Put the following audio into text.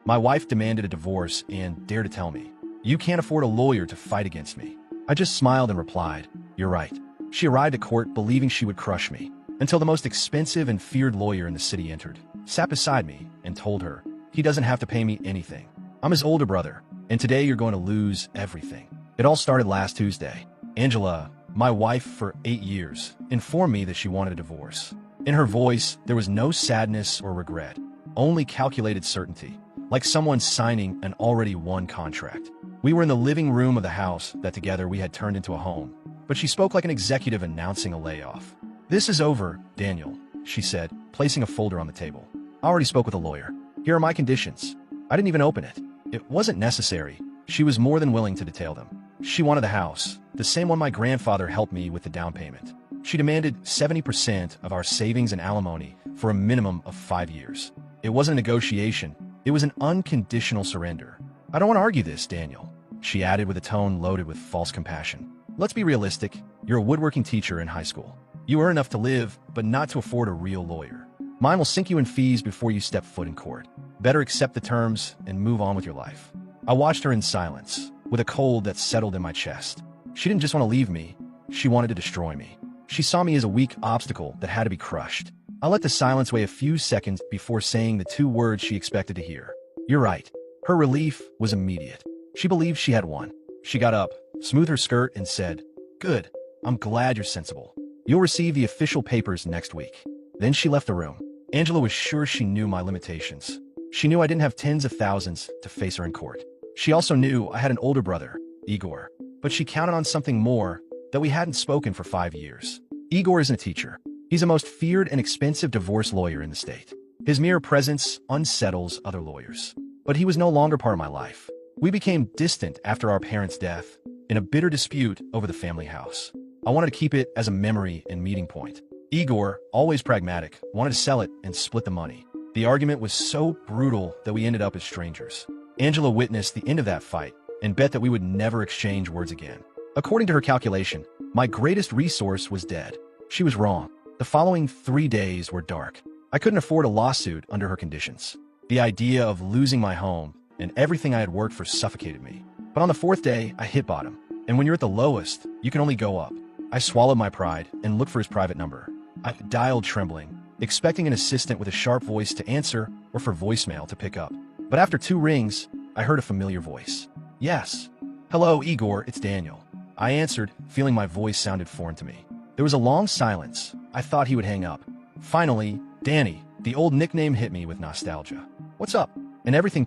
My wife demanded a divorce and dared to tell me, "You can't afford a lawyer to fight against me." I just smiled and replied, "You're right." She arrived at court believing she would crush me, until the most expensive and feared lawyer in the city entered, sat beside me, and told her, "He doesn't have to pay me anything. I'm his older brother, and today you're going to lose everything." It all started last Tuesday. Angela, my wife for 8 years, informed me that she wanted a divorce. In her voice, there was no sadness or regret, only calculated certainty, like someone signing an already won contract. We were in the living room of the house that together we had turned into a home, but she spoke like an executive announcing a layoff. "This is over, Daniel," she said, placing a folder on the table. "I already spoke with a lawyer. Here are my conditions." I didn't even open it. It wasn't necessary. She was more than willing to detail them. She wanted the house, the same one my grandfather helped me with the down payment. She demanded 70% of our savings and alimony for a minimum of 5 years. It wasn't a negotiation. It was an unconditional surrender. "I don't want to argue this, Daniel," she added with a tone loaded with false compassion. "Let's be realistic. You're a woodworking teacher in high school. You earn enough to live, but not to afford a real lawyer. Mine will sink you in fees before you step foot in court. Better accept the terms and move on with your life." I watched her in silence, with a cold that settled in my chest. She didn't just want to leave me. She wanted to destroy me. She saw me as a weak obstacle that had to be crushed. I let the silence weigh a few seconds before saying the 2 words she expected to hear. "You're right." Her relief was immediate. She believed she had won. She got up, smoothed her skirt, and said, "Good. I'm glad you're sensible. You'll receive the official papers next week." Then she left the room. Angela was sure she knew my limitations. She knew I didn't have tens of thousands to face her in court. She also knew I had an older brother, Igor, but she counted on something more, that we hadn't spoken for 5 years. Igor isn't a teacher. He's the most feared and expensive divorce lawyer in the state. His mere presence unsettles other lawyers. But he was no longer part of my life. We became distant after our parents' death, in a bitter dispute over the family house. I wanted to keep it as a memory and meeting point. Igor, always pragmatic, wanted to sell it and split the money. The argument was so brutal that we ended up as strangers. Angela witnessed the end of that fight and bet that we would never exchange words again. According to her calculation, my greatest resource was dead. She was wrong. The following 3 days were dark. I couldn't afford a lawsuit under her conditions. The idea of losing my home and everything I had worked for suffocated me. But on the 4th day, I hit bottom. And when you're at the lowest, you can only go up. I swallowed my pride and looked for his private number. I dialed trembling, expecting an assistant with a sharp voice to answer or for voicemail to pick up. But after 2 rings, I heard a familiar voice. "Yes." "Hello, Igor, it's Daniel." I answered, feeling my voice sounded foreign to me. There was a long silence. I thought he would hang up. Finally, Danny, the old nickname, hit me with nostalgia. "What's up?" And everything